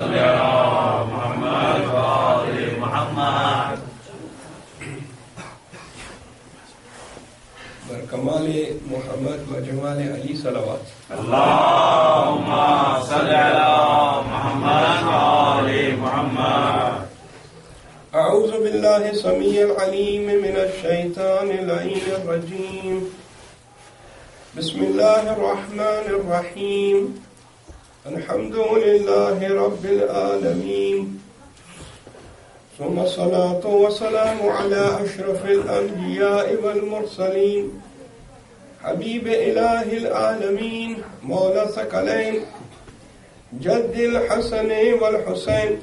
برکمال محمد و جمال علی صلوات. اللهم صل على محمد وآل محمد. أعوذ بالله السميع العليم من الشيطان اللعين الرجيم. بسم الله الرحمن الرحيم. الحمد لله رب العالمين، ثم الصلاة والسلام على أشرف الأنبياء والمرسلين، حبيب إله العالمين، مولى الثقلين، جد الحسن والحسين،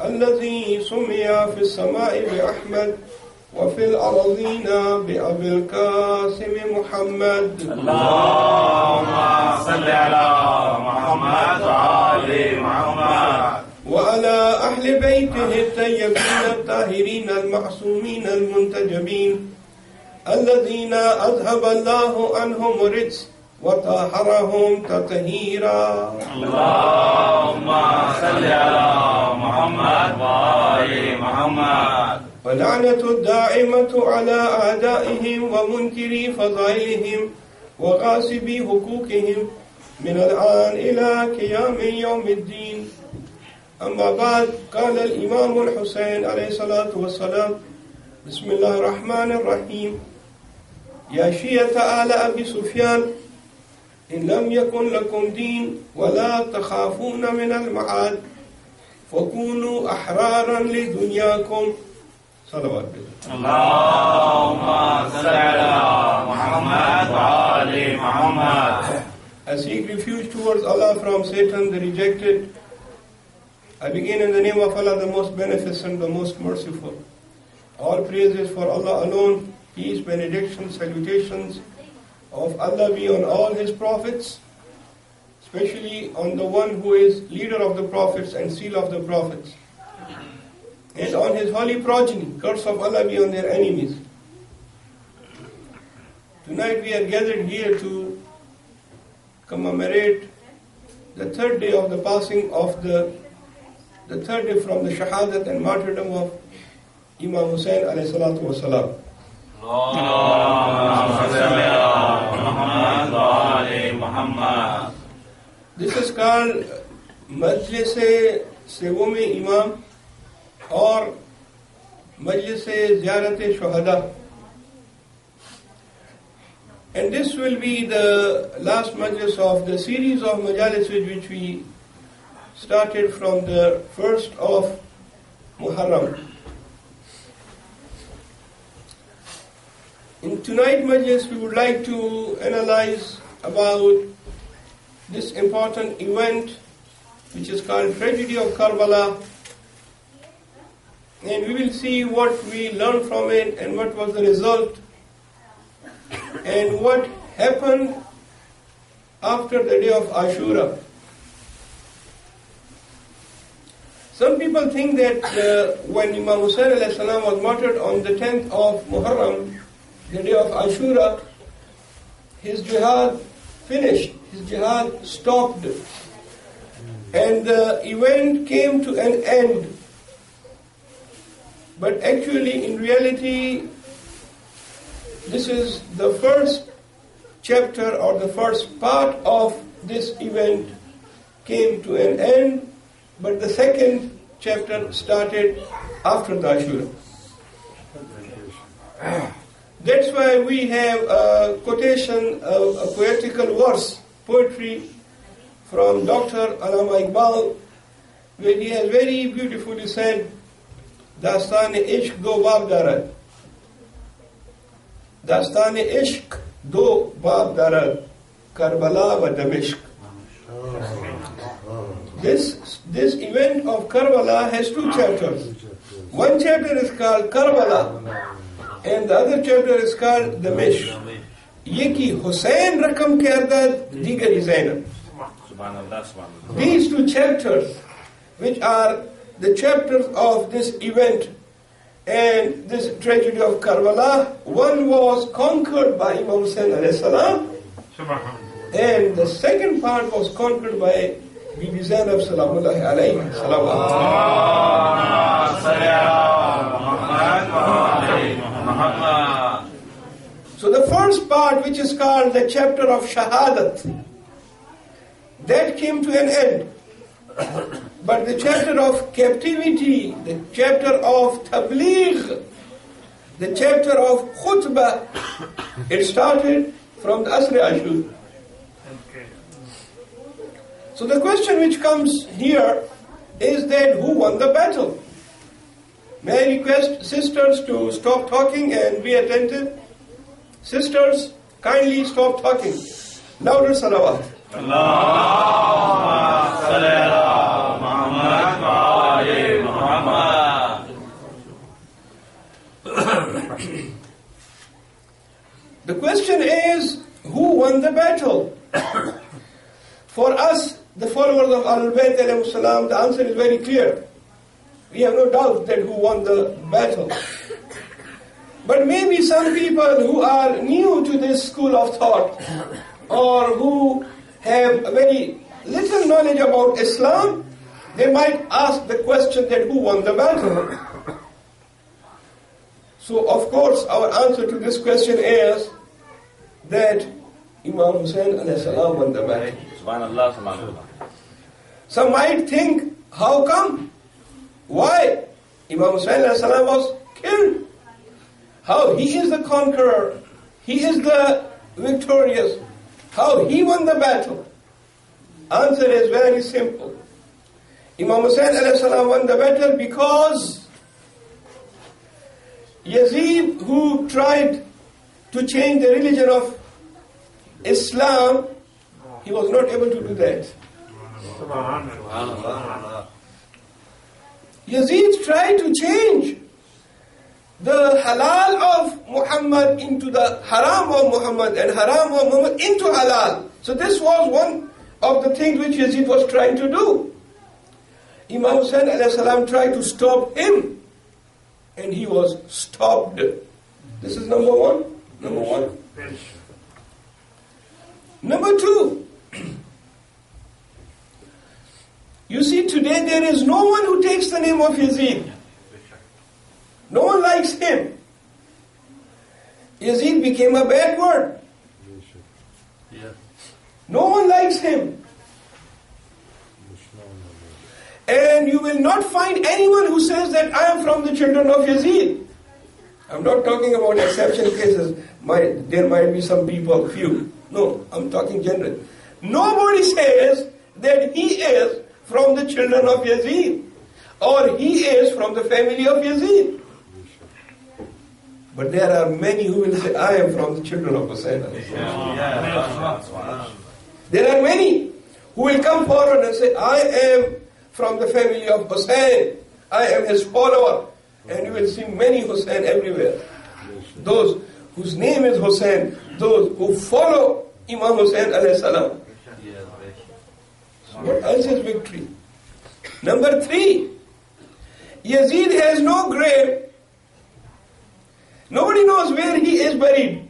الذي سمي في السماء بأحمد وفي الأرضين بأبي القاسم محمد. اللهم صل على محمد وآل محمد وعلى أهل بيته الطيبين الطاهرين المعصومين المنتجبين، الذين أذهب الله عنهم الرجس وطهرهم تطهيرا. اللهم صل على محمد وآل محمد. ولعنة الدائمة على أعدائهم ومنكري فضائلهم وغاصبي حقوقهم من الآن إلى قيام يوم الدين. أما بعد، قال الإمام الحسين عليه الصلاة والسلام: بسم الله الرحمن الرحيم. يا شيعة آل أبي سفيان، إن لم يكن لكم دين ولا تخافون من المعاد فكونوا أحرارا لدنياكم. صلوات الله. اللهم صل على محمد وآل محمد. I seek refuge towards Allah from Satan the rejected. I begin in the name of Allah, the most beneficent, the most merciful. All praises for Allah alone. Peace, benedictions, salutations of Allah be on all His prophets, especially on the one who is leader of the prophets and seal of the prophets, and on His holy progeny. Curse of Allah be on their enemies. Tonight we are gathered here to commemorate the third day of the passing of the third day from the shahadat and martyrdom of Imam Hussain alayhi salatu wasalam. اللهم صل على محمد وآل محمد. This is called Majlis Sewum Imam or Majlis Ziyarat Shuhada. And this will be the last majlis of the series of majalis which we started from the 1st of Muharram. In tonight's majlis, we would like to analyze about this important event which is called Tragedy of Karbala, and we will see what we learned from it and what was the result and what happened after the day of Ashura. Some people think that when Imam Hussain alayhi salam was martyred on the 10th of Muharram, the day of Ashura, his jihad finished, his jihad stopped, and the event came to an end. But actually, in reality, this is the first chapter or the first part of this event came to an end, but the second chapter started after the Ashura. That's why we have a quotation, a poetical verse, poetry from Dr. Allama Iqbal, where he has very beautifully said, Dastan-e ishq do bab darad. Dastan-e ishq do bab darad. Karbala wa Damashq. This event of Karbala has two chapters. One chapter is called Karbala, and the other chapter is called Damashq. Ye ki Hussain rakam ke ardad, digari Zainab. These two chapters, which are the chapters of this event and this tragedy of Karbala, one was conquered by Imam Hussain alayhi salam, and the second part was conquered by Bibi Zainab salamullahi alayhi salawat. So the first part, which is called the chapter of Shahadat, that came to an end. But the chapter of captivity, the chapter of Tabligh, the chapter of Khutbah, it started from the Asr Ashur. So the question which comes here is that who won the battle? May I request sisters to stop talking and be attentive? Sisters, kindly stop talking. Louder salawat. Allahumma salli ala Muhammad wa ali Muhammad. The question is, who won the battle? For us, the followers of Ahlul Bayt alayhi salam, the answer is very clear. We have no doubt that who won the battle. But maybe some people who are new to this school of thought, or who have very little knowledge about Islam, they might ask the question that who won the battle? So of course our answer to this question is that Imam Hussain alayhi salam won the battle. Subhanallah, subhanallah. Some might think, how come? Why? Imam Hussain alayhi salam was killed. How he is the conqueror, he is the victorious. How he won the battle? Answer is very simple. Imam Hussain alayhi salam won the battle because Yazid, who tried to change the religion of Islam, he was not able to do that. Yazid tried to change the halal of Muhammad into the haram of Muhammad, and haram of Muhammad into halal. So this was one of the things which Yazid was trying to do. Imam Hussain alayhi salam tried to stop him, and he was stopped. This is number one. Number two, you see, today there is no one who takes the name of Yazid. No one likes him. Yazid became a bad word. No one likes him. And you will not find anyone who says that I am from the children of Yazid. I'm not talking about exception cases. There might be some people, few. No, I'm talking general. Nobody says that he is from the children of Yazid, or he is from the family of Yazid. But there are many who will say, I am from the children of Hussain. There are many who will come forward and say, I am from the family of Hussain. I am his follower. And you will see many Hussain everywhere. Those whose name is Hussain, those who follow Imam Hussain alayhi salam. So what else is victory? Number three, Yazid has no grave. Nobody knows where he is buried.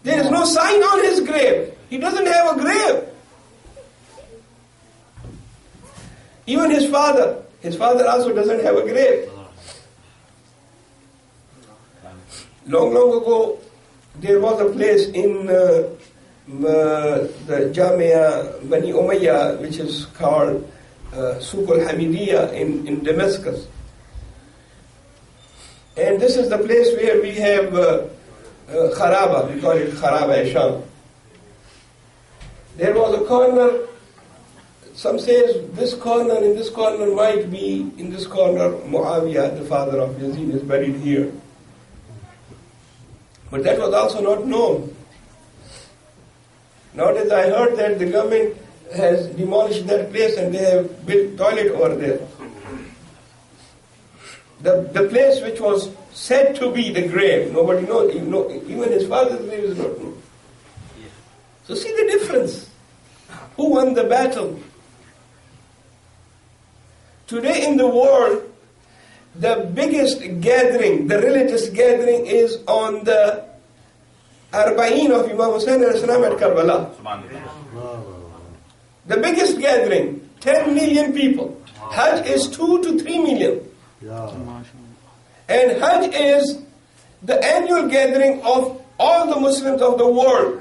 There is no sign on his grave. He doesn't have a grave. Even his father also doesn't have a grave. Long ago, there was a place in the Jamia Bani Umayyah, which is called Suq al-Hamidiyya in Damascus. And this is the place where we have Kharaba, we call it Kharaba Sham. There was a corner, some says this corner and this corner might be, in this corner Muawiyah, the father of Yazid, is buried here. But that was also not known. Nowadays I heard that the government has demolished that place and they have built toilet over there. The place which was said to be the grave, nobody knows, even his father's grave is not known. So see the difference. Who won the battle? Today in the world, the biggest gathering, the religious gathering, is on the Arba'een of Imam Hussain at Karbala. the biggest gathering, 10 million people. Hajj is 2 to 3 million. And Hajj is the annual gathering of all the Muslims of the world.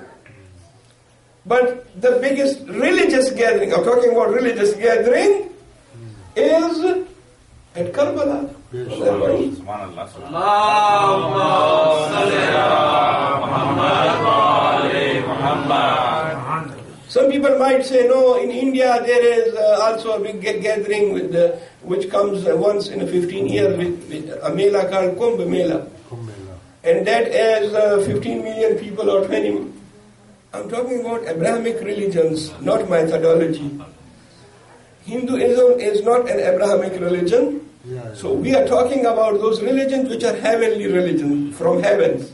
But the biggest religious gathering, I'm talking about religious gathering, is at Karbala. Some people might say, no, in India there is also a big gathering which comes once in 15 years with a mela called Kumbh Mela. And that is 15 million people or 20 million. I'm talking about Abrahamic religions, not methodology. Hinduism is not an Abrahamic religion. So we are talking about those religions which are heavenly religions, from heavens.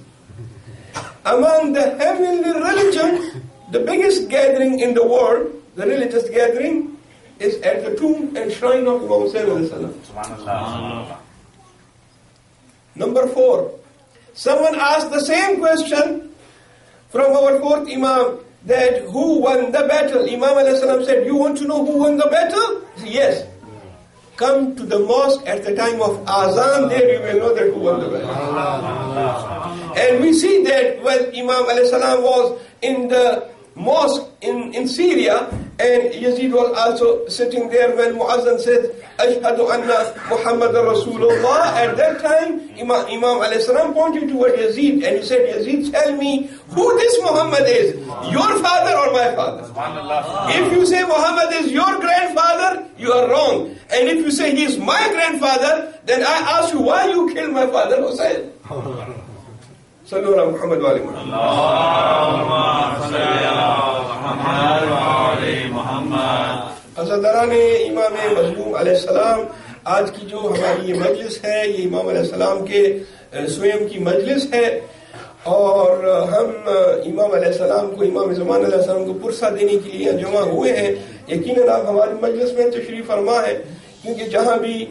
Among the heavenly religions, the biggest gathering in the world, the religious gathering, is at the tomb and shrine of Imam Hussain alayhi salam. Number 4. Someone asked the same question from our fourth Imam, that who won the battle? Imam alayhi salam said, you want to know who won the battle? He said, yes. Come to the mosque at the time of Azan, there you will know that who won the battle. And we see that when Imam alayhi salam was in the mosque in Syria, and Yazid was also sitting there when Muazzin said, Ashhadu anna Muhammadan Rasulullah. At that time, Imam alayhi salam pointed toward Yazid and he said, Yazid, tell me who this Muhammad is, your father or my father? If you say Muhammad is your grandfather, you are wrong. And if you say he is my grandfather, then I ask you why you killed my father Hussain. صلو علی محمد وعلی محمد. عزاداران امام مظلوم علیہ السلام، آج کی جو ہماری یہ مجلس ہے یہ امام علیہ السلام کے سوئم کی مجلس ہے، اور ہم امام علیہ السلام کو، امام زمان علیہ السلام کو پرسہ دینے کے لیے جمع ہوئے ہیں. یقیناً آپ ہماری مجلس میں تشریف فرما ہے، کیونکہ جہاں بھی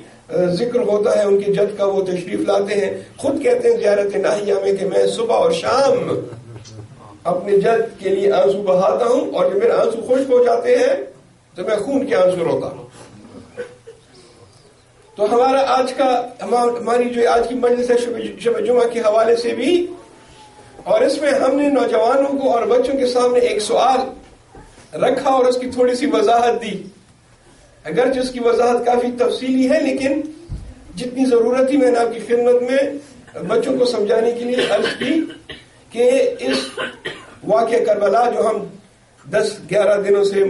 ذکر ہوتا ہے ان کے جد کا وہ تشریف لاتے ہیں. خود کہتے ہیں زیارت ناہیہ میں کہ میں صبح اور شام اپنے جد کے لیے آنسو بہاتا ہوں، اور جب میرے آنسو خشک ہو جاتے ہیں تو میں خون کے آنسو روتا ہوں. تو ہماری جو آج کی مجلس ہے شب جمعہ کے حوالے سے بھی، اور اس میں ہم نے نوجوانوں کو اور بچوں کے سامنے ایک سوال رکھا اور اس کی تھوڑی سی وضاحت دی. اگرچہ اس کی وضاحت کافی تفصیلی ہے، لیکن جتنی ضرورت تھی میں نے آپ کی خدمت میں بچوں کو سمجھانے کے لیے عرض کی کہ اس واقعہ کربلا جو ہم 10-11 دنوں سے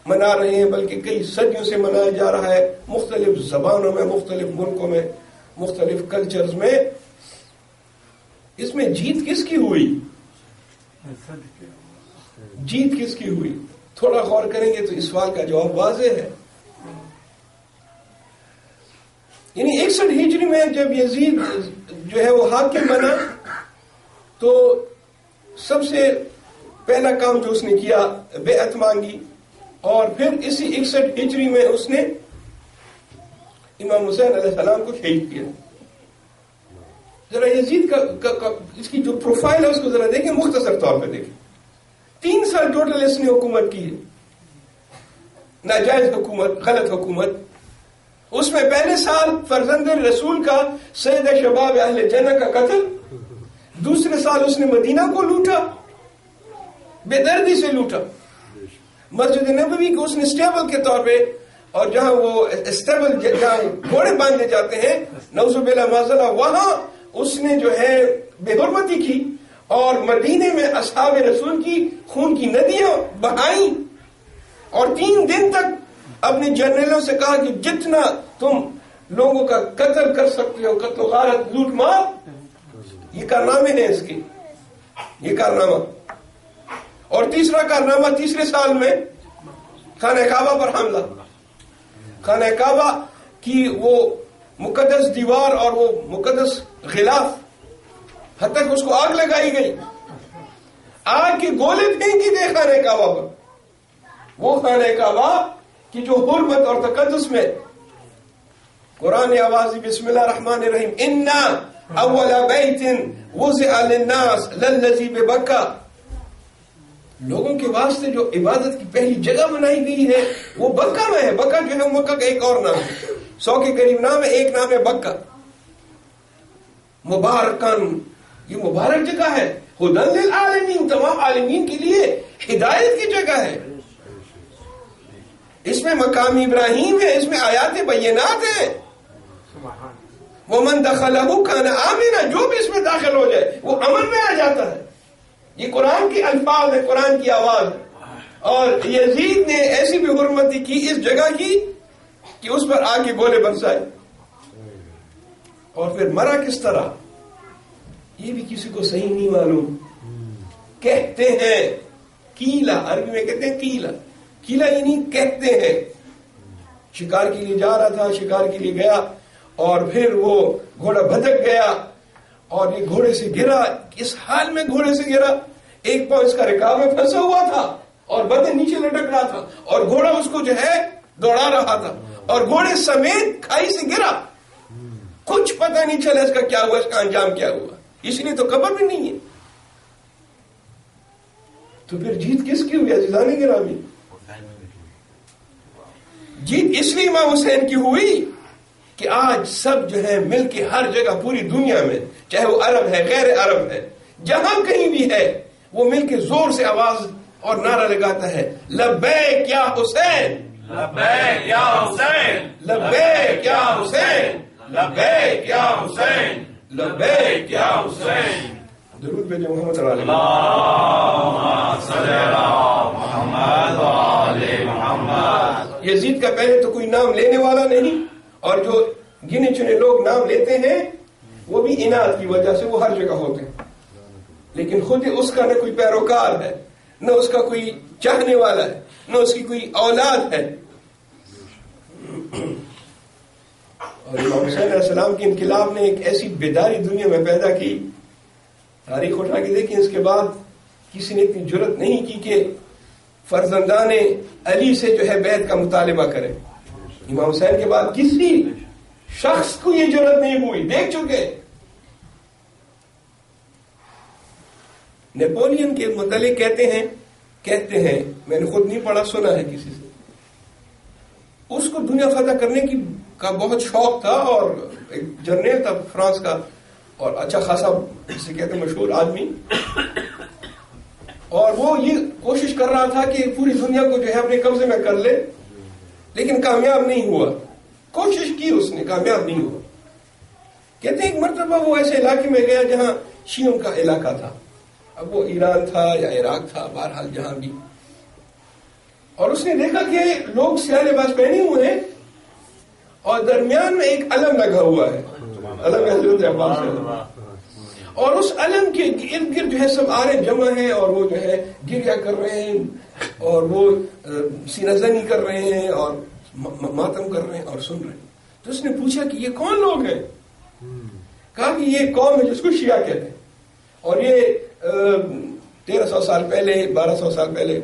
منا رہے ہیں، بلکہ کئی صدیوں سے منایا جا رہا ہے، مختلف زبانوں میں، مختلف ملکوں میں، مختلف کلچرز میں، اس میں جیت کس کی ہوئی؟ جیت کس کی ہوئی؟ تھوڑا غور کریں گے تو اس سوال کا جواب واضح ہے. یعنی 61 ہجری میں جب یزید جو ہے وہ حاکم بنا تو سب سے پہلا کام جو اس نے کیا بیعت مانگی، اور پھر اسی 61 ہجری میں اس نے امام حسین علیہ السلام کو شہید کیا. ذرا یزید کا اس کی جو پروفائل ہے اس کو ذرا دیکھیں، مختصر طور پہ دیکھیں. 3 سال ٹوٹل اس نے حکومت کی ہے، ناجائز حکومت، غلط حکومت. اس میں پہلے سال فرزند رسول کا، سید شباب اہل جنہ کا قتل. دوسرے سال اس نے مدینہ کو لوٹا، بے دردی سے لوٹا. مسجد نبوی کو اس نے اسٹیبل کے طور پہ، اور جہاں وہ اسٹیبل جہاں گھوڑے باندھے جاتے ہیں نعوذ باللہ معذلہ، وہاں اس نے جو ہے بے حرمتی کی، اور مدینے میں اصحاب رسول کی خون کی ندیاں بہائیں، اور 3 دن تک اپنے جنرلوں سے کہا کہ جتنا تم لوگوں کا قتل کر سکتے ہو، قتل و غارت، لوٹ مار، یہ کارنامے ہیں اس کے، یہ کارنامہ. اور تیسرا کارنامہ تیسرے سال میں خانہ کعبہ پر حملہ. خانہ کعبہ کی وہ مقدس دیوار اور وہ مقدس غلاف، حتیٰ کہ اس کو آگ لگائی گئی، آگ کے گولے پھینکی گئے خانہ کعبہ پر. وہ خانہ کعبہ کی جو حرمت اور تقدس میں قرآن آواز بسم اللہ الرحمن الرحیم انا اول بیت وضع للناس للذی ببکہ، لوگوں کے واسطے جو عبادت کی پہلی جگہ بنائی گئی ہے وہ بکہ میں ہے. بکہ جو ہے مکہ کا ایک اور نام ہے, 100 کے قریب نام ہے, ایک نام ہے بکہ. مبارکن, یہ مبارک جگہ ہے. ہدی للعالمین, تمام عالمین کے لیے ہدایت کی جگہ ہے. اس میں مقام ابراہیم ہے, اس میں آیات بینات ہیں. ومن دخلہ کان آمنا, جو بھی اس میں داخل ہو جائے وہ امن میں آ جاتا ہے. یہ قرآن کے الفاظ ہے, قرآن کی آواز ہے. اور یزید نے ایسی بھی حرمتی کی اس جگہ کی کہ اس پر آگ کے گولے برسائے. اور پھر مرا کس طرح یہ بھی کسی کو صحیح نہیں معلوم. کہتے ہیں کیلا, عربی میں کہتے ہیں کیلا. کیلا یعنی کہتے ہیں. شکار کے لیے جا رہا تھا, شکار کے لیے گیا اور پھر وہ گھوڑا بھٹک گیا اور یہ گھوڑے سے گرا. اس حال میں گھوڑے سے گرا, ایک پاؤں اس کا رکاب میں پھنسا ہوا تھا اور بدن نیچے لٹک رہا تھا اور گھوڑا اس کو جو ہے دوڑا رہا تھا اور گھوڑے سمیت کھائی سے گرا. کچھ پتہ نہیں چلا اس کا کیا ہوا, اس کا انجام کیا ہوا. اس لیے تو قبر بھی نہیں ہے. تو پھر جیت کس کی ہوئی عزیزان گرامی؟ جیت اس لیے امام حسین کی ہوئی کہ آج سب جو ہے مل کے ہر جگہ پوری دنیا میں, چاہے وہ عرب ہے غیر عرب ہے, جہاں کہیں بھی ہے, وہ مل کے زور سے آواز اور نعرہ لگاتا ہے لبیک یا حسین, لبیک یا حسین, لبیک یا حسین, لبیک یا حسین, لبیک یا حسین. درود بھیجو محمد علیہ اللہم صلی علی محمد وآل محمد. یزید کا پہلے تو کوئی نام لینے والا نہیں, اور جو گنے چنے لوگ نام لیتے ہیں وہ بھی اناد کی وجہ سے وہ ہر جگہ ہوتے ہیں, لیکن خود اس کا نہ کوئی پیروکار ہے, نہ اس کا کوئی چاہنے والا ہے, نہ اس کی کوئی اولاد ہے. اور امام حسین علیہ السلام کے انقلاب نے ایک ایسی بیداری دنیا میں پیدا کی, تاریخ اٹھا کے دیکھیں, اس کے بعد کسی نے اتنی جرت نہیں کی کہ فرزندان علی سے جو ہے بیعت کا مطالبہ کرے. امام حسین کے بعد کسی شخص کو یہ جرت نہیں ہوئی. دیکھ چکے نیپولین کے متعلق کہتے ہیں, میں نے خود نہیں پڑھا, سنا ہے کسی سے, اس کو دنیا فتح کرنے کا بہت شوق تھا, اور ایک جرنیل تھا فرانس کا, اور اچھا خاصا جسے کہتے ہیں مشہور آدمی, اور وہ یہ کوشش کر رہا تھا کہ پوری دنیا کو جو ہے اپنے قبضے میں کر لے, لیکن کامیاب نہیں ہوا. کوشش کی اس نے, کامیاب نہیں ہوا. کہتے ہیں ایک مرتبہ وہ ایسے علاقے میں گیا جہاں شیعوں کا علاقہ تھا, اب وہ ایران تھا یا عراق تھا, بہرحال جہاں بھی, اور اس نے دیکھا کہ لوگ سیاہ لباس پہنے ہوئے ہیں اور درمیان میں ایک علم لگا ہوا ہے, علم حضرت عباس ہے, اور اس علم کے ارد گرد جو ہے سب آ رہے جمع ہیں, اور وہ جو ہے گریہ کر رہے ہیں, اور وہ سینہ زنی کر رہے ہیں, اور ماتم کر رہے ہیں اور سن رہے ہیں. تو اس نے پوچھا کہ یہ کون لوگ ہیں؟ کہا کہ یہ قوم ہے جس کو شیعہ کہتے ہیں, اور یہ 1300 سال پہلے 1200 سال پہلے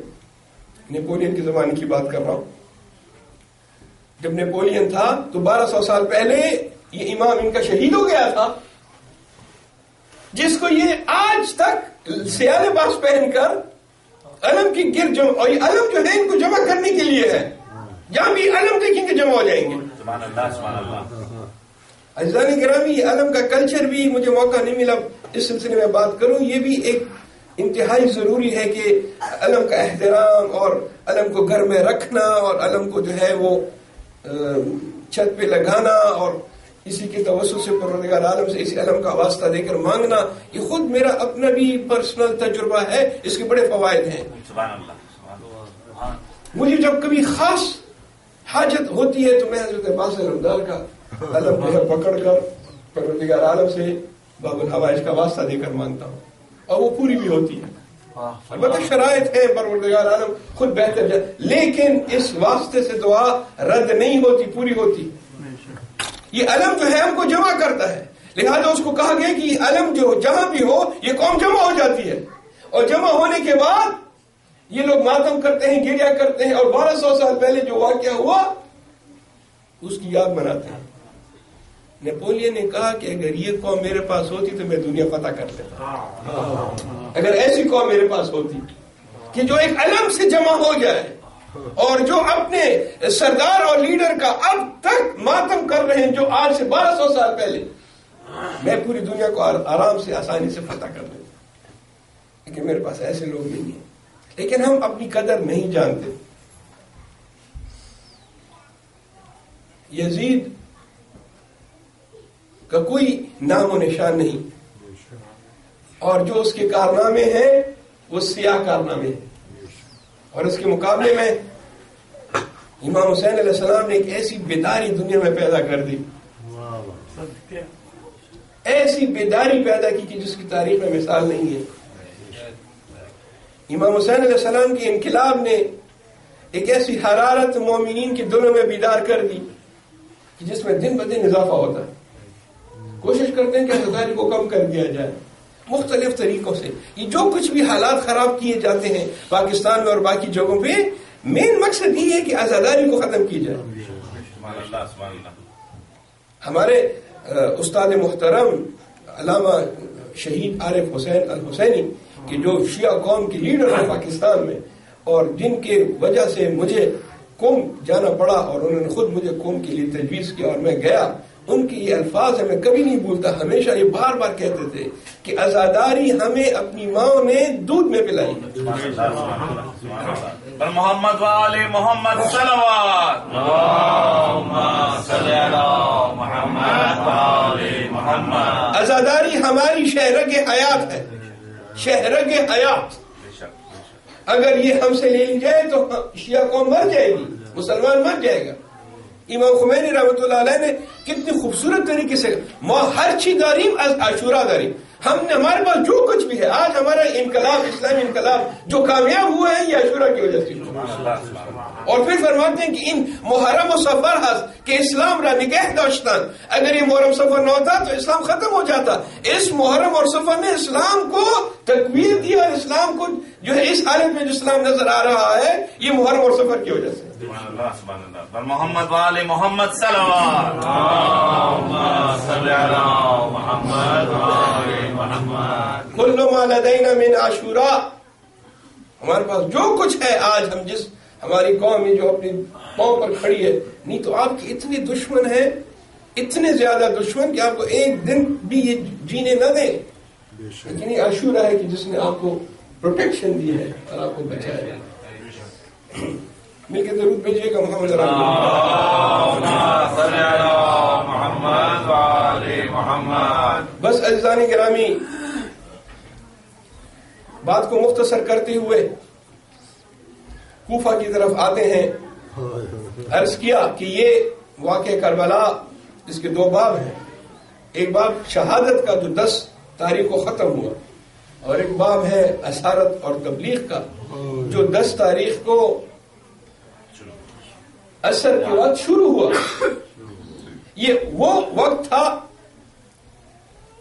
نیپولین کے زمانے کی بات کر رہا ہوں. جب نیپولین تھا تو 1200 سال پہلے یہ امام ان کا شہید ہو گیا تھا, جس کو یہ آج تک سیاہ لباس پہن کر علم کی گرد جمع, اور یہ علم جو ہے ان کو جمع کرنے کے لیے ہے, جہاں بھی علم دیکھیں گے جمع ہو جائیں گے. سبحان اللہ, سبحان اللہ. عزیزان گرامی, یہ علم کا کلچر بھی مجھے موقع نہیں ملا اس سلسلے میں بات کروں. یہ بھی ایک انتہائی ضروری ہے کہ علم کا احترام اور علم کو گھر میں رکھنا اور علم کو جو ہے وہ چھت پہ لگانا اور اسی کے توسط سے پروردگار عالم سے اسی علم کا واسطہ دے کر مانگنا, یہ خود میرا اپنا بھی پرسنل تجربہ ہے. اس کے بڑے فوائد ہیں. سبحان اللہ. مجھے جب کبھی خاص حاجت ہوتی ہے تو میں حضرت عباس رمدار کا علم جو ہے پکڑ کر پروردگار عالم سے باب الحوائج کا واسطہ دے کر مانگتا ہوں, اور وہ پوری بھی ہوتی ہے. البتہ شرائط ہے, پروردگار عالم خود بہتر جائے, لیکن اس واسطے سے دعا رد نہیں ہوتی, پوری ہوتی. یہ علم جو ہے ہم کو جمع کرتا ہے, لہذا اس کو کہا گیا کہ یہ علم جو جہاں بھی ہو یہ قوم جمع ہو جاتی ہے, اور جمع ہونے کے بعد یہ لوگ ماتم کرتے ہیں, گریہ کرتے ہیں, اور 1200 سال پہلے جو واقعہ ہوا اس کی یاد مناتے ہیں. نیپولین نے کہا کہ اگر یہ قوم میرے پاس ہوتی تو میں دنیا فتح کر دیتا, اگر ایسی قوم میرے پاس ہوتی. کہ جو ایک علم سے جمع ہو جائے اور جو اپنے سردار اور لیڈر کا اب تک ماتم کر رہے ہیں جو آج سے 1200 سال پہلے، میں پوری دنیا کو آرام سے آسانی سے فتح کر دوں، لیکن میرے پاس ایسے لوگ نہیں ہیں. لیکن ہم اپنی قدر نہیں جانتے. یزید کا کوئی نام و نشان نہیں، اور جو اس کے کارنامے ہیں وہ سیاہ کارنامے ہیں. اور اس کے مقابلے میں امام حسین علیہ السلام نے ایک ایسی بیداری دنیا میں پیدا کر دی، ایسی بیداری پیدا کی کہ جس کی تاریخ میں مثال نہیں ہے. امام حسین علیہ السلام کے انقلاب نے ایک ایسی حرارت مومنین کے دلوں میں بیدار کر دی کہ جس میں دن بدن اضافہ ہوتا ہے. کوشش کرتے ہیں کہ عزاداری کو کم کر دیا جائے مختلف طریقوں سے. یہ جو کچھ بھی حالات خراب کیے جاتے ہیں پاکستان میں اور باقی جگہوں پہ، مین مقصد یہ ہے کہ عزاداری کو ختم کی جائے. ہمارے استاد محترم علامہ شہید عارف حسین الحسینی کہ جو شیعہ قوم کے لیڈر ہیں پاکستان میں، اور جن کے وجہ سے مجھے قوم جانا پڑا اور انہوں نے خود مجھے قوم کے لیے تجویز کیا اور میں گیا، ان کے یہ الفاظ ہیں میں کبھی نہیں بھولتا. ہمیشہ یہ بار بار کہتے تھے کہ عزاداری ہمیں اپنی ماں نے دودھ میں پلائی. محمد وآل محمد صلوات محمد وآل محمد. عزاداری ہماری شہرگ حیات ہے، شہرگ حیات. اگر یہ ہم سے لے لی جائے تو شیعہ قوم مر جائے گی، مسلمان مر جائے گا. امام خمینی رحمۃ اللہ علیہ نے کتنی خوبصورت طریقے سے ہر چیز داریم از عاشورہ داریم. ہم نے ہمارے پاس جو کچھ بھی ہے آج ہمارا انقلاب، اسلامی انقلاب جو کامیاب ہوا ہے یہ عاشورہ کی وجہ سے. اور پھر فرماتے ہیں کہ ان محرم و سفر ہست کہ اسلام را نگہ داشتن. اگر یہ محرم سفر نہ ہوتا تو اسلام ختم ہو جاتا. اس محرم اور سفر نے اسلام کو تقویت دی، اور اسلام کو جو ہے اس حالت میں جو اسلام نظر آ رہا ہے یہ محرم اور سفر کی وجہ سے. محمد وآل محمد صلوات محمد وآل محمد. کل ما لدینا من عاشوراء. ہمارے پاس جو کچھ ہے آج، ہم جس ہماری قوم ہے جو اپنی پاؤں پر کھڑی ہے، نہیں تو آپ کے اتنے دشمن ہیں، اتنے زیادہ دشمن کہ آپ کو ایک دن بھی یہ جینے نہ دیں. لیکن یہ عاشورہ ہے کہ جس نے آپ کو پروٹیکشن دی ہے اور آپ کو بچایا ہے. مل کے درود بھیجیے گا محمد محمد. بس عزیزان گرامی، بات کو مختصر کرتے ہوئے کوفہ کی طرف آتے ہیں. عرض کیا کہ یہ واقعہ کربلا اس کے 2 باب ہیں. ایک باب شہادت کا جو 10 تاریخ کو ختم ہوا، اور ایک باب ہے اسارت اور تبلیغ کا جو 10 تاریخ کو اثر کے وقت شروع ہوا. یہ وہ وقت تھا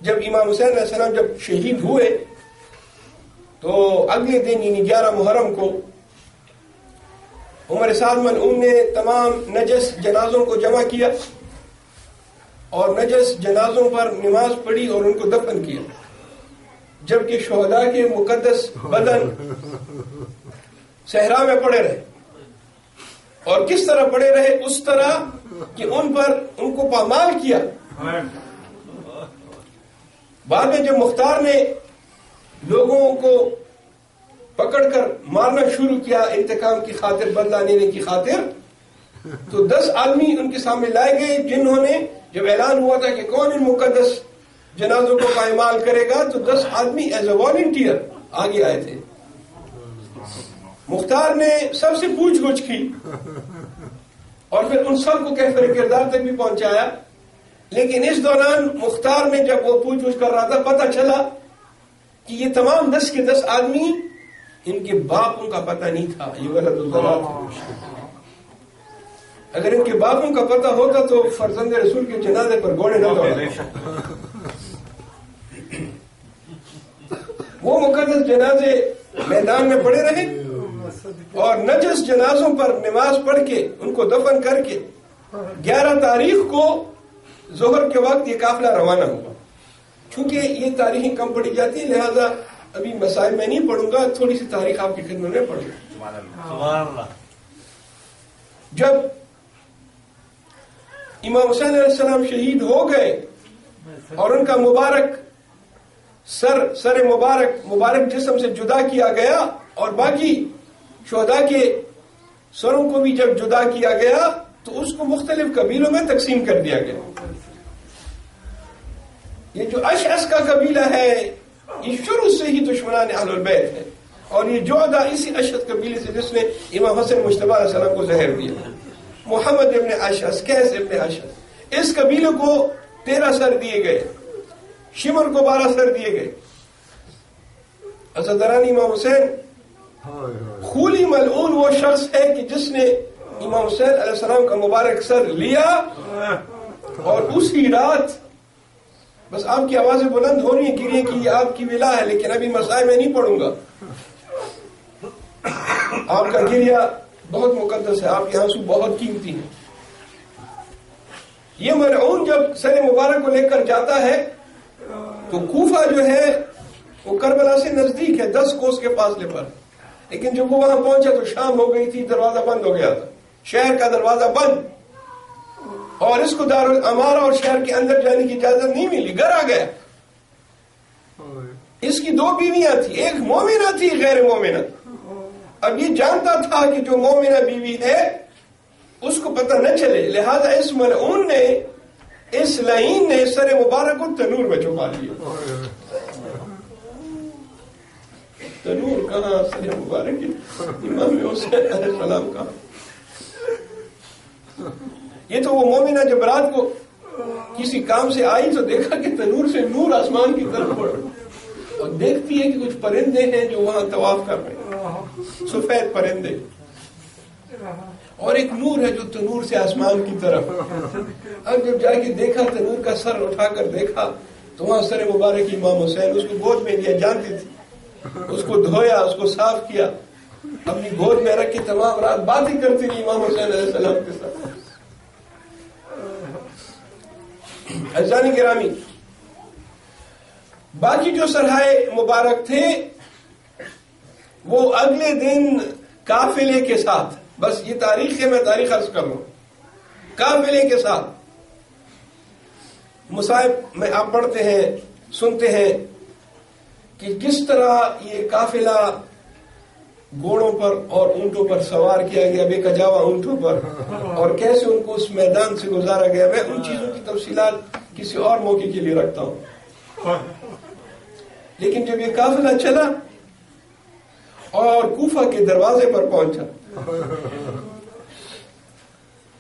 جب امام حسین علیہ السلام جب شہید ہوئے تو اگلے دن یعنی 11 محرم کو عمر سعد ملعون نے تمام نجس جنازوں کو جمع کیا اور نجس جنازوں پر نماز پڑھی اور ان کو دفن کیا، جبکہ شہداء کے مقدس بدن صحرا میں پڑے رہے. اور کس طرح پڑے رہے؟ اس طرح کہ ان کو پامال کیا. بعد میں جب مختار نے لوگوں کو پکڑ کر مارنا شروع کیا انتقام کی خاطر، بدلہ لینے کی خاطر، تو 10 آدمی ان کے سامنے لائے گئے جنہوں نے جب اعلان ہوا تھا کہ کون ان مقدس جنازوں کو پائمال کرے گا تو 10 آدمی ایز اے والنٹیئر آگے آئے تھے. مختار نے سب سے پوچھ گچھ کی اور پھر ان سب کو کیفر کردار تک بھی پہنچایا. لیکن اس دوران مختار میں جب وہ پوچھ گچھ کر رہا تھا پتہ چلا کہ یہ تمام 10 کے 10 آدمی ان کے باپوں کا پتہ نہیں تھا. یہ غلط الزامات تھا. اگر ان کے باپوں کا پتہ ہوتا تو فرزند رسول کے جنازے پر گھوڑے نہ دوڑاتے. وہ مقدس جنازے میدان میں پڑے رہے اور نجس جنازوں پر نماز پڑھ کے ان کو دفن کر کے 11 تاریخ کو ظہر کے وقت یہ قافلہ روانہ ہوا. چونکہ یہ تاریخیں کم پڑی جاتی ہیں لہذا ابھی مسائل میں نہیں پڑھوں گا، تھوڑی سی تاریخ آپ کی خدمت میں پڑھوں گا. سبحان اللہ. جب امام حسین علیہ السلام شہید ہو گئے اور ان کا مبارک سر مبارک جسم سے جدا کیا گیا اور باقی شہداء کے سروں کو بھی جب جدا کیا گیا تو اس کو مختلف قبیلوں میں تقسیم کر دیا گیا. یہ جو اشعث کا قبیلہ ہے یہ شروع سے ہی دشمنان اہل البیت ہے، اور یہ جعدہ اسی اشعث قبیلے سے جس نے امام حسن مجتبی علیہ السلام کو زہر دیا. محمد ابن اشعث، قیس ابن اشعث، اس قبیلے کو 13 سر دیے گئے، شمر کو 12 سر دیے گئے. اسدرانی امام حسین خولی ملعون وہ شخص ہے کہ جس نے امام حسین علیہ السلام کا مبارک سر لیا اور اسی رات، بس آپ کی آوازیں بلند ہو رہی ہیں گریے کی، یہ آپ کی ولا ہے، لیکن ابھی مسائل میں نہیں پڑھوں گا. آپ کا گریہ بہت مقدس ہے، آپ کے آنسو بہت قیمتی ہیں. یہ ملعون جب سر مبارک کو لے کر جاتا ہے تو کوفہ جو ہے وہ کربلا سے نزدیک ہے، 10 کوس کے فاصلے پر، لیکن جب وہ وہاں پہنچا تو شام ہو گئی تھی، دروازہ بند ہو گیا تھا، شہر کا دروازہ بند، اور اس کو دارالامارہ اور شہر کے اندر جانے کی اجازت نہیں ملی، گھر آ گیا. اس کی 2 بیویاں تھی، ایک مومنہ تھی، غیر مومنہ. اب یہ جانتا تھا کہ جو مومنہ بیوی ہے اس کو پتہ نہ چلے، لہذا اس ملعون نے، اس لعین نے سر مبارک کو تنور میں چھپا لیا. تنور کہاں، سر مبارک امام حسین علیہ السلام کا. یہ تو وہ مومنہ جب رات کو کسی کام سے آئی تو دیکھا کہ تنور سے نور آسمان کی طرف پڑ، اور دیکھتی ہے کہ کچھ پرندے ہیں جو وہاں طواف کر رہے ہیں، سفید پرندے، اور ایک نور ہے جو تنور سے آسمان کی طرف. اب جب جا کے دیکھا، تنور کا سر اٹھا کر دیکھا تو وہاں سر مبارک امام حسین، اس کو گود میں لیا، جانتی تھی، اس کو دھویا، اس کو صاف کیا، اپنی گود میں رکھ کے تمام رات باتیں کرتی رہی امام حسین علیہ السلام کے ساتھ. عزیزان گرامی، باقی جو سرحائے مبارک تھے وہ اگلے دن قافلے کے ساتھ، بس یہ تاریخ ہے، میں تاریخ عرض کر رہا ہوں، قافلے کے ساتھ مصائب میں آپ پڑھتے ہیں، سنتے ہیں کہ کس طرح یہ قافلہ گھوڑوں پر اور اونٹوں پر سوار کیا گیا، بے کجاوا اونٹوں پر، اور کیسے ان کو اس میدان سے گزارا گیا. میں ان چیزوں کی تفصیلات کسی اور موقع کے لیے رکھتا ہوں. لیکن جب یہ قافلہ چلا اور کوفہ کے دروازے پر پہنچا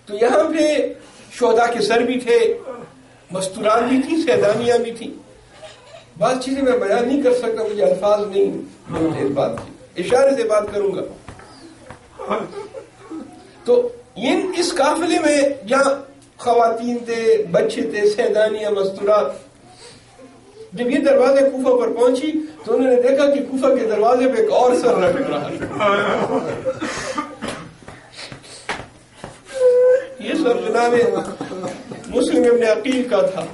تو یہاں پہ شہداء کے سر بھی تھے، مستورات بھی تھی، سیدانیاں بھی تھیں. بعض چیزیں میں بیان نہیں کر سکتا، مجھے الفاظ نہیں ملتے اس بات کی، اشارے سے بات کروں گا. تو اس قافلے میں جہاں خواتین تھے، بچے تھے، سیدانیاں، مستورات، جب یہ دروازے کوفہ پر پہنچی تو انہوں نے دیکھا کہ کوفہ کے دروازے پہ ایک اور سر لٹک رہا ہے. یہ سر جناب مسلم ابن عقیل کا تھا.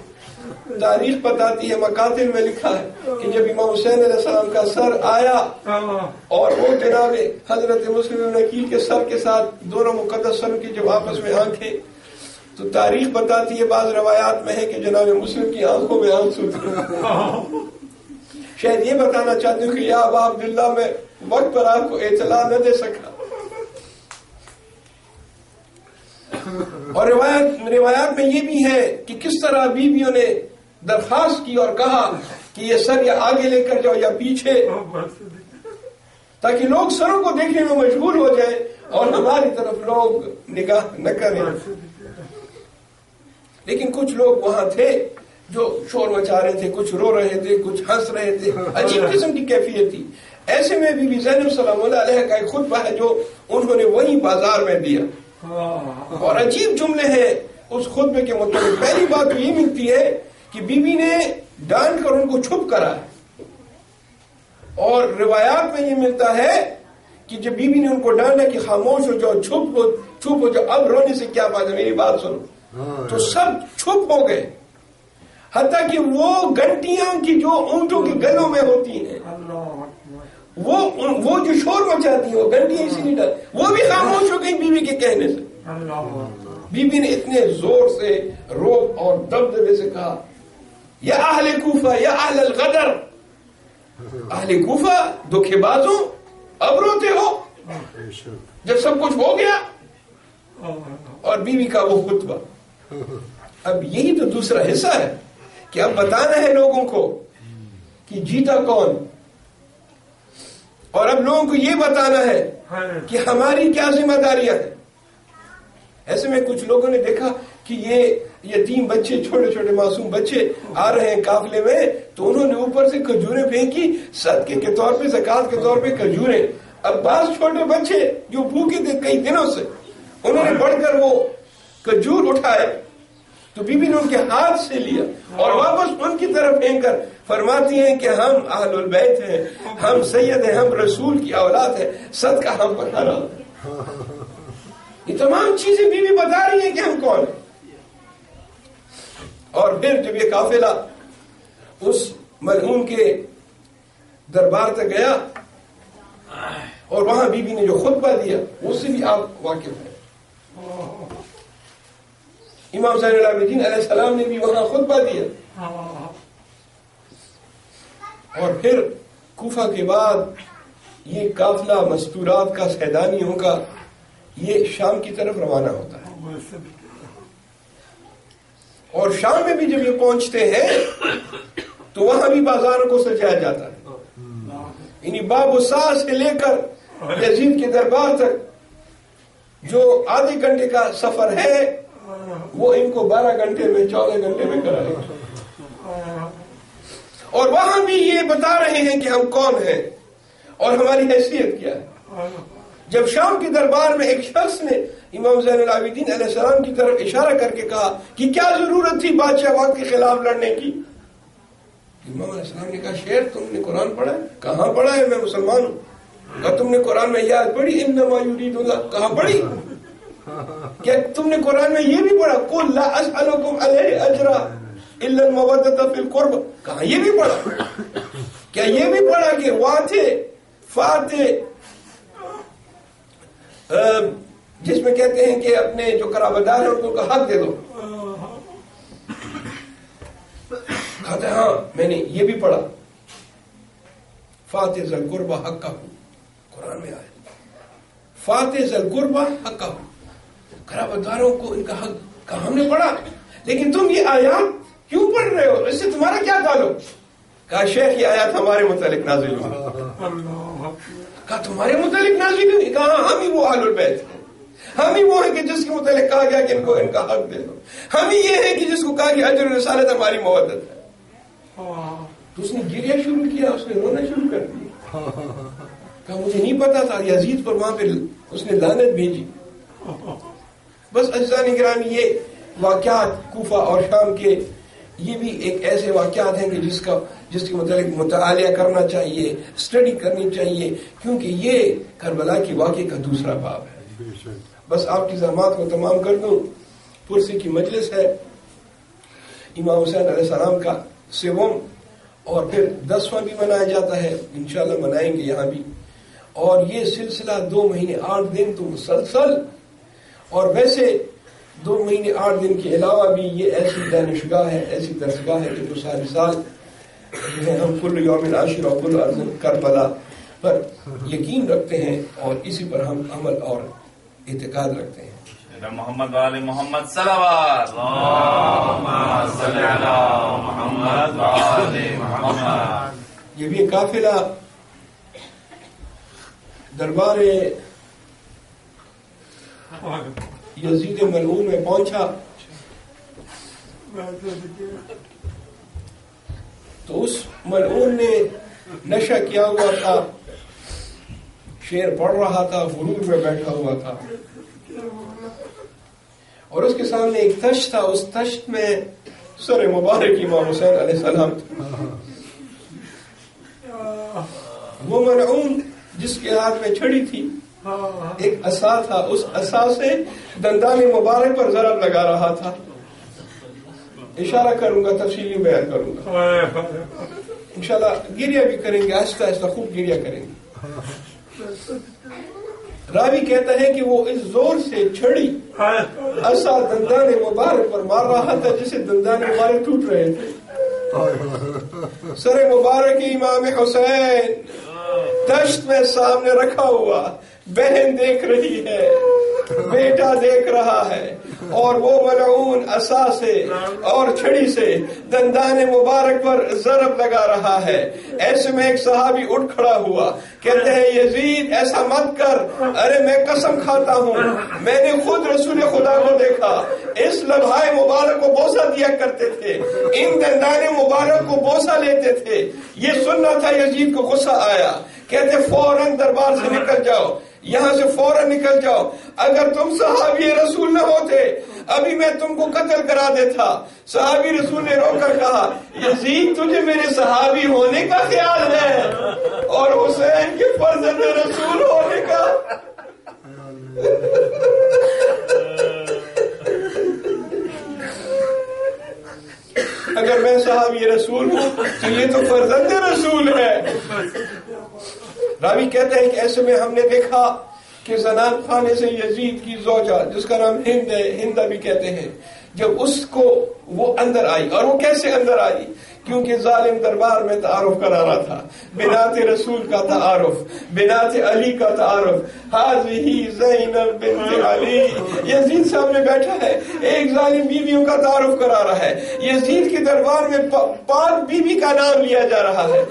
تاریخ بتاتی ہے، مقاتل میں لکھا ہے کہ جب امام حسین علیہ السلام کا سر آیا اور وہ جناب حضرت مسلم ابن عقیل کے سر کے ساتھ دونوں مقدس سر کی جب آپس میں آنکھیں، تو تاریخ بتاتی ہے، بعض روایات میں ہے کہ جناب مسلم کی آنکھوں میں آنسو تھے. شاید یہ بتانا چاہتے ہوں کہ یا ابا عبداللہ میں وقت پر آپ کو اطلاع نہ دے سکا. اور روایات میں یہ بھی ہے کہ کس طرح بیویوں نے درخواست کی اور کہا کہ یہ سر یا آگے لے کر جاؤ یا پیچھے، تاکہ لوگ سروں کو دیکھنے میں مشغول ہو جائیں اور ہماری طرف لوگ نگاہ نہ کریں. لیکن کچھ لوگ وہاں تھے جو شور مچا رہے تھے، کچھ رو رہے تھے، کچھ ہنس رہے تھے، عجیب قسم کی کیفیت تھی. ایسے میں بی بی زینب سلام اللہ علیہ کا ایک خطبہ ہے جو انہوں نے وہی بازار میں دیا، اور عجیب جملے ہیں اس خطبے کے مطابق. پہلی بات تو یہ ملتی ہے کہ بی بی نے ڈانٹ کر ان کو چھپ کرا ہے، اور روایات میں یہ ملتا ہے کہ جب بی بی نے ان کو ڈانٹا کہ خاموش ہو جاؤ، چھپ ہو جاؤ، اب رونے سے کیا فائدہ، میری بات سنو، تو سب چھپ ہو گئے. حتیٰ کہ وہ گھنٹیاں کی جو اونٹوں کے گلوں میں ہوتی ہیں وہ جو شور مچاتی ہیں وہ گھنٹیاں اسی لیے وہ بھی خاموش ہو گئی بیوی کے کہنے سے. بیوی نے اتنے زور سے روب اور دبدبے سے کہا یا اہل کوفہ یا اہل الغدر، اہل کوفہ دھوکے بازوں اب روتے ہو جب سب کچھ ہو گیا. اور بیوی کا وہ خطبہ. اب یہی تو دوسرا حصہ ہے کہ اب بتانا ہے لوگوں کو کہ جیتا کون، اور اب لوگوں کو یہ بتانا ہے کہ ہماری کیا ذمہ داریاں ہیں. ایسے میں کچھ لوگوں نے دیکھا کہ یہ یتیم بچے، چھوٹے چھوٹے معصوم بچے آ رہے ہیں قافلے میں، تو انہوں نے اوپر سے کھجوریں پھینکی صدقے کے طور پہ، زکات کے طور پہ کھجوریں. اب بعض چھوٹے بچے جو بھوکے تھے کئی دنوں سے، انہوں نے بڑھ کر وہ کھجور اٹھائے تو بی بی نے ان کے ہاتھ سے لیا اور واپس ان کی طرف پھینک کر فرماتی ہیں کہ ہم اہل البیت ہیں، ہم سید ہیں، ہم رسول کی اولاد ہیں، صدقہ ہم پر حرام ہے. یہ تمام چیزیں بی بی بتا رہی ہیں کہ ہم کون ہیں. اور پھر جب یہ قافلہ اس ملعون کے دربار تک گیا اور وہاں بی بی نے جو خطبہ دیا اس سے بھی آپ واقف ہیں. امام زین العابدین علیہ السلام نے بھی وہاں خطبہ دیا. اور پھر کوفہ کے بعد یہ قافلہ مستورات کا، سیدانیوں کا، یہ شام کی طرف روانہ ہوتا ہے. اور شام میں بھی جب یہ پہنچتے ہیں تو وہاں بھی بازاروں کو سجایا جاتا ہے. یعنی باب الساعہ سے لے کر یزید کے دربار تک جو آدھے گھنٹے کا سفر ہے وہ ان کو 12 گھنٹے میں، 14 گھنٹے میں کرائے گا. اور وہاں بھی یہ بتا رہے ہیں کہ ہم کون ہیں اور ہماری حیثیت کیا ہے. جب شام کے دربار میں ایک شخص نے امام زین العابدین علیہ السلام کی طرف اشارہ کر کے کہا کہ کیا ضرورت تھی بادشاہ وقت کے خلاف لڑنے کی، امام علیہ السلام نے کہا شیر تم نے قرآن پڑھا ہے؟ کہاں پڑھا ہے، میں مسلمان ہوں. کہا تم نے قرآن میں یاد پڑھی انما یرید اللہ، کہاں پڑھی؟ کیا تم نے قرآن میں یہ بھی پڑھا قل لا اسألکم علیہ اجرا الا المودۃ فی القربى، کہاں یہ بھی پڑھا؟ کیا یہ بھی پڑھا کہ واتھے فاتح جس میں کہتے ہیں کہ اپنے جو قرابتدار ہیں ان کو حق دے دو؟ کہتے ہیں ہاں میں نے یہ بھی پڑھا فاتح ذی القربى حقہ، قرآن میں آیا فاتح ذی القربى حقہ، قرابتداروں کو ان کا حق. کہا ہم نے پڑھا، لیکن تم یہ آیات کیوں پڑھ رہے ہو، اس سے تمہارا کیا تعلق؟ کہا شیخ یہ آیات ہمارے متعلق نازل ہوئی. کہا تمہارے متعلق نازل ہوئی؟ کہا ہم ہی وہ اہل البیت ہیں، ہم ہی وہ ہیں کہ جس کے متعلق کہا گیا کہ ان کو ان کا حق دے دو، ہم ہی یہ ہیں کہ جس کو کہا کہ اجر رسالت ہماری مودت ہے. تو اس نے گریہ شروع کیا، اس نے رونا شروع کر دیا. کہا مجھے نہیں پتا تھا. یزید پر وہاں پہ اس نے لعنت بھیجی. بس عزیزان گرامی یہ واقعات کوفہ اور شام کے یہ بھی ایک ایسے واقعات ہیں کہ جس کے متعلق مطالعہ کرنا چاہیے، اسٹڈی کرنی چاہیے، کیونکہ یہ کربلا کی واقعے کا دوسرا باب ہے. بس آپ کی زحمات کو تمام کر دوں. پرسی کی مجلس ہے امام حسین علیہ السلام کا 7واں اور پھر 10واں بھی منایا جاتا ہے، انشاءاللہ منائیں گے یہاں بھی. اور یہ سلسلہ 2 مہینے 8 دن تو مسلسل، اور ویسے 2 مہینے 8 دن کے علاوہ بھی یہ ایسی دانشگاہ ہے، ایسی درسگاہ ہے کہ جو سارے سال ہم کل یوم عاشر اور کل ارض کربلا پر یقین رکھتے ہیں اور اسی پر ہم عمل اور اعتقاد رکھتے ہیں. محمد والے محمد صلوات اللہم صلی علی محمد والے محمد. یہ بھی قافلہ دربار یزید ملعون میں پہنچا تو اس ملعون نے نشہ کیا ہوا تھا، شعر پڑھ رہا تھا، غرور میں بیٹھا ہوا تھا، اور اس کے سامنے ایک تشت تھا، اس تشت میں سر مبارک امام حسین علیہ السلام تھا. وہ ملعون جس کے ہاتھ میں چھڑی تھی ایک عصا تھا، اس عصا سے دندان مبارک پر ضرب لگا رہا تھا. اشارہ کروں گا، تفصیلی بیان کروں گا انشاءاللہ. گریہ بھی کریں گے، آہستہ آہستہ خوب گریہ کریں گے. راوی کہتا ہے کہ وہ اس زور سے چھڑی عصا دندان مبارک پر مار رہا تھا جسے دندان مبارک ٹوٹ رہے تھے. سر مبارک امام حسین دشت میں سامنے رکھا ہوا، بہن دیکھ رہی ہے، بیٹا دیکھ رہا ہے، اور وہ ملعون عصا سے اور چھڑی سے دندان مبارک پر ضرب لگا رہا ہے. ایسے میں ایک صحابی اٹھ کھڑا ہوا، کہتے ہیں یزید ایسا مت کر. ارے میں قسم کھاتا ہوں میں نے خود رسول خدا کو دیکھا، اس لمحہ مبارک کو بوسہ دیا کرتے تھے، ان دندان مبارک کو بوسہ لیتے تھے. یہ سننا تھا. یزید کو غصہ آیا، کہتے فوراً دربار سے نکل جاؤ، یہاں سے فوراً نکل جاؤ. اگر تم صحابی رسول نہ ہوتے ابھی میں تم کو قتل کرا دیتا. صحابی رسول نے رو کر کہا یزید تجھے میرے صحابی ہونے کا خیال ہے اور حسین کے فرزند رسول ہونے کا. اگر میں صحابی رسول ہوں تو یہ تو فرزند رسول ہے. راوی کہتے ہیں کہ ایسے میں ہم نے دیکھا کہ زنان خانے سے یزید کی زوجہ جس کا نام ہند ہے، ہندہ بھی کہتے ہیں، جب اس کو وہ اندر آئی. اور وہ کیسے اندر آئی؟ کیونکہ ظالم دربار میں تعارف کرا رہا تھا، بنات رسول کا تعارف، بنات علی کا تعارف. حاضی زینب بنت علی. یزید سامنے بیٹھا ہے، ایک ظالم بیویوں کا تعارف کرا رہا ہے. یزید کے دربار میں پاک بیوی کا نام لیا جا رہا ہے،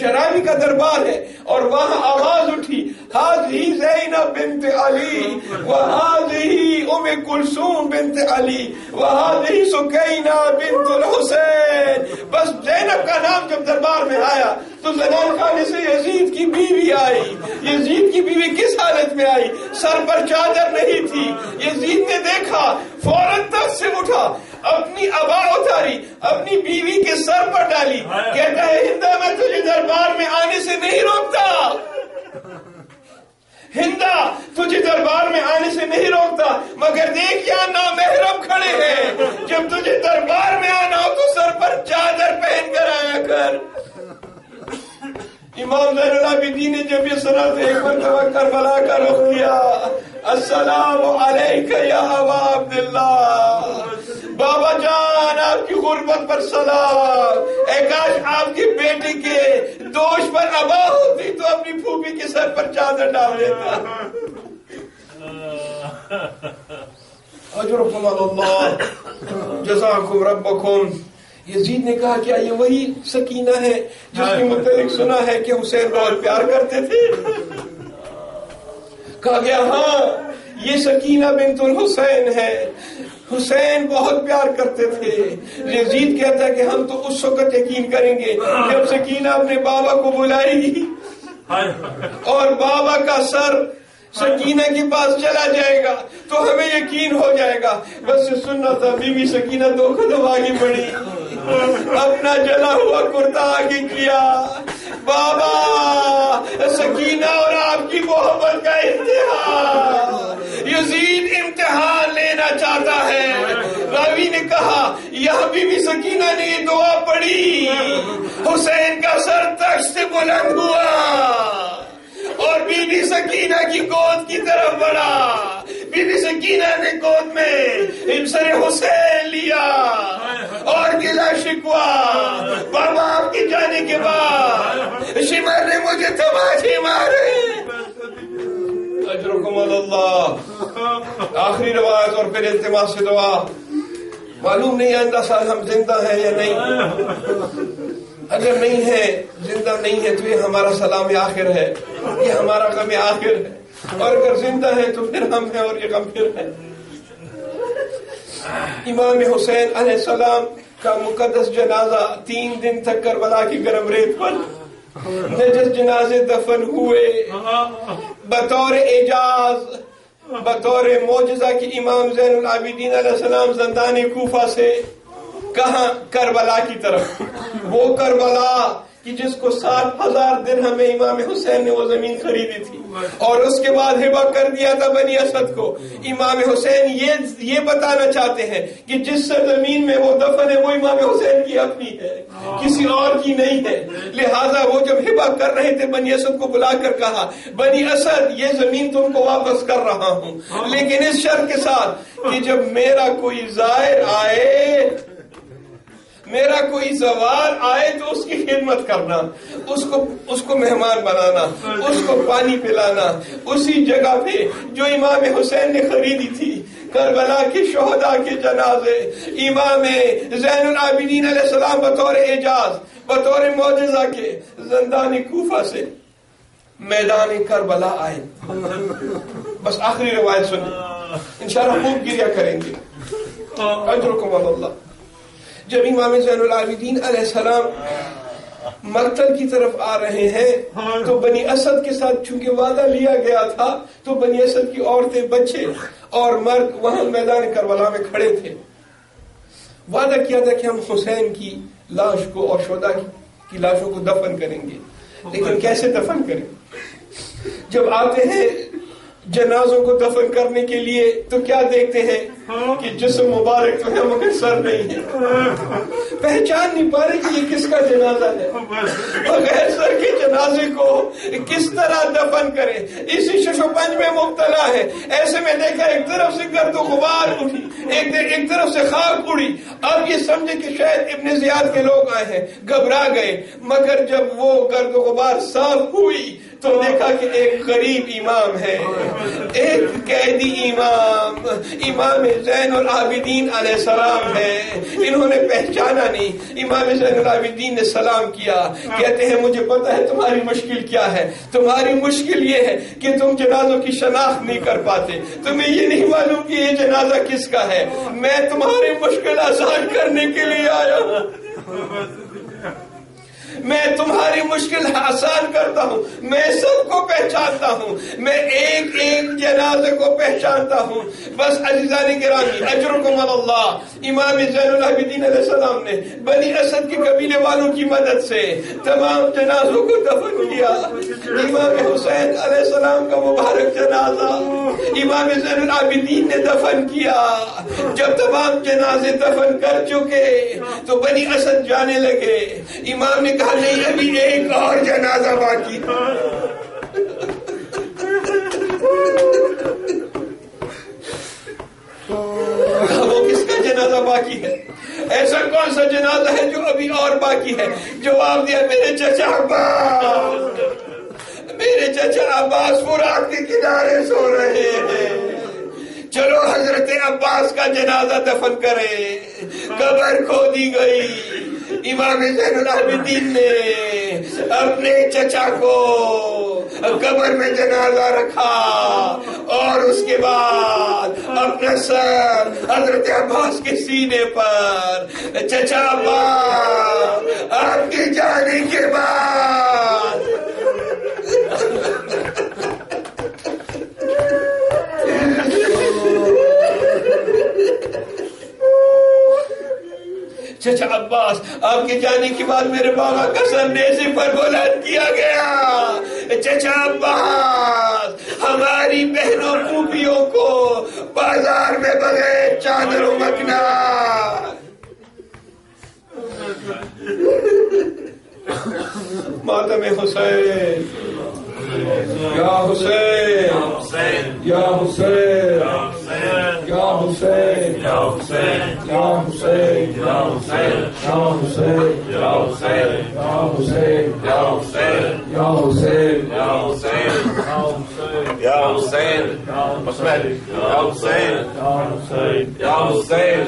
شرابی کا دربار ہے، اور وہاں آواز اٹھی حاضی زینب بنت علی وحاضی ام کلثوم بنت علی وحاضی سکینہ بنت الحسین. بس زینب کا نام جب دربار میں آیا تو زنان خانے سے یزید کی بیوی آئی. یزید کی بیوی کس حالت میں آئی؟ سر پر چادر نہیں تھی. یزید نے دیکھا، فوراً تخت سے اٹھا، اپنی عبا اتاری، اپنی بیوی کے سر پر ڈالی. کہتا ہے ہندہ میں تجھے دربار میں آنے سے نہیں روکتا، ہندہ تجھے دربار میں آنے سے نہیں روکتا، مگر دیکھ یہاں نامحرم کھڑے ہیں. جب تجھے دربار میں آنا ہو تو سر پر چادر پہن کر آیا کر. امام زین العابدین نے جب یہ سنا تو ایک مرتبہ کربلا کا رخ کیا. السلام علیکہ یا ابا عبداللہ. بابا جان آپ کی غربت پر سلام. اے کاش آپ کی بیٹی کے دوش پر ابا ہوتی تو اپنی پھوپھی کے سر پر چادر ڈال دیتا. اجرکم اللہ جزاکم ربکم. یزید نے کہا کیا یہ وہی سکینہ ہے جس کے متعلق سنا ہے کہ حسین بہت پیار کرتے تھے؟ کہا گیا ہاں یہ سکینہ بنت الحسین ہے، حسین بہت پیار کرتے تھے. یزید کہتا ہے کہ ہم تو اس وقت یقین کریں گے جب سکینہ اپنے بابا کو بلائے گی اور بابا کا سر سکینہ کے پاس چلا جائے گا تو ہمیں یقین ہو جائے گا. بس سننا تھا. بی بی سکینہ 2 قدم آگے بڑھی، اپنا جلا ہوا کرتا آگے کیا. بابا سکینہ اور آپ کی محبت کا امتحان. یزید امتحان لینا چاہتا ہے. راوی نے کہا یہاں بی بی سکینہ نے یہ دعا پڑھی، حسین کا سر تخت سے بلند ہوا اور بی بی سکینہ کی گود کی طرف بڑھا. بی بی سکینہ نے گود میں سر حسین لیا اور گلا شکوا. بابا آپ کے جانے کے بعد شمر نے مجھے تماچے مارے. اجرکم اللہ. آخری روایت اور پھر التماس سے دعا. معلوم نہیں آئندہ سال ہم زندہ ہیں یا نہیں. اگر نہیں ہے، زندہ نہیں ہے تو یہ ہمارا سلام آخر ہے، یہ ہمارا غم آخر ہے. اور اگر زندہ ہے تو پھر ہم ہیں اور یہ غم پھر ہے. امام حسین علیہ السلام کا مقدس جنازہ 3 دن تک کربلا کی گرم ریت پر نجس جنازے دفن ہوئے. بطور اعجاز، بطور معجزہ کی امام زین العابدین علیہ السلام زندان کوفہ سے کہاں؟ کربلا کی طرف. وہ کربلا کہ جس کو 7,000 درہم میں امام حسین نے وہ زمین خریدی تھی اور اس کے بعد ہبہ کر دیا تھا بنی اسد کو. امام حسین یہ بتانا چاہتے ہیں کہ جس زمین میں وہ دفن ہے وہ امام حسین کی اپنی ہے, کسی اور کی نہیں ہے. لہٰذا وہ جب ہبہ کر رہے تھے بنی اسد کو بلا کر کہا بنی اسد یہ زمین تم کو واپس کر رہا ہوں, لیکن اس شرط کے ساتھ کہ جب میرا کوئی زائر آئے, میرا کوئی زوار آئے تو اس کی خدمت کرنا, اس کو مہمان بنانا, اس کو پانی پلانا اسی جگہ پہ جو امام حسین نے خریدی تھی. کربلا کے شہداء کے جنازے امام زین العابدین علیہ السلام بطور اعجاز, بطور معجزہ کے زندان کوفہ سے میدان کربلا آئے. بس آخری روایت سنیں, انشاءاللہ خوب گریہ کریں گے. اجرکم اللہ. جب امام زین العابدین علیہ السلام مقتل کی طرف آ رہے ہیں تو بنی اسد کے ساتھ چونکہ وعدہ لیا گیا تھا تو بنی اسد کی عورتیں, بچے اور مرد وہاں میدان کربلا میں کھڑے تھے. وعدہ کیا تھا کہ ہم حسین کی لاش کو اور شہداء کی لاشوں کو دفن کریں گے, لیکن کیسے دفن کریں؟ جب آتے ہیں جنازوں کو دفن کرنے کے لیے تو کیا دیکھتے ہیں کہ جسم مبارک تو ہے مگر سر نہیں ہے. پہچان نہیں پا رہے کہ یہ کس کا جنازہ ہے. بغیر سر کے جنازے کو کس طرح دفن کرے, اسی شش و پنج میں مبتلا ہے. ایسے میں دیکھا ایک طرف سے گرد و غبار اٹھی, ایک طرف سے خاک اڑی. اب یہ سمجھے کہ شاید ابن زیاد کے لوگ آئے ہیں, گھبرا گئے. مگر جب وہ گرد و غبار صاف ہوئی تو دیکھا کہ ایک غریب امام ہے, ایک قیدی امام زین العابدین علیہ السلام ہے. انہوں نے پہچانا نہیں. امام زین العابدین نے سلام کیا, کہتے ہیں مجھے پتا ہے تمہاری مشکل کیا ہے. تمہاری مشکل یہ ہے کہ تم جنازوں کی شناخت نہیں کر پاتے, تمہیں یہ نہیں معلوم کہ یہ جنازہ کس کا ہے. میں تمہاری مشکل آسان کرنے کے لیے آیا ہوں, میں تمہاری مشکل آسان کرتا ہوں. میں سب کو پہچانتا ہوں, میں ایک ایک جنازے کو پہچانتا ہوں. بس عزیزان گرامی اجرکم اللہ, امام زین العابدین علیہ السلام نے بنی اسد کے قبیلے والوں کی مدد سے تمام جنازوں کو دفن کیا. امام حسین علیہ السلام کا مبارک جنازہ امام زین العابدین نے دفن کیا. جب تمام جنازے دفن کر چکے تو بنی اسد جانے لگے. امام نے کہا نہیں, ابھی ایک اور جنازہ باقی. وہ کس کا جنازہ باقی ہے؟ ایسا کون سا جنازہ ہے جو ابھی اور باقی ہے؟ جواب دیا میرے چچا عباس. میرے چچا عباس فرات کے کنارے سو رہے ہیں, چلو حضرت عباس کا جنازہ دفن کرے. قبر کھودی گئی. امام زین العابدین نے اپنے چچا کو قبر میں جنازہ رکھا اور اس کے بعد اپنا سر حضرت عباس کے سینے پر. چچا عباس آپ کے جانے کے بعد چچا عباس آپ کے جانے کے بعد میرے بابا کا سر نیزے پر بلند کیا گیا. چچا عباس ہماری بہنوں پھوپھیوں کو بازار میں بغیر چادر و مکنا ماتم حسین یا حسین یا حسین یا حسین یا حسین یا حسین یا حسین یا حسین یا حسین یا حسین یا حسین یا حسین یا حسین یا حسین یا حسین یا حسین یا حسین یا حسین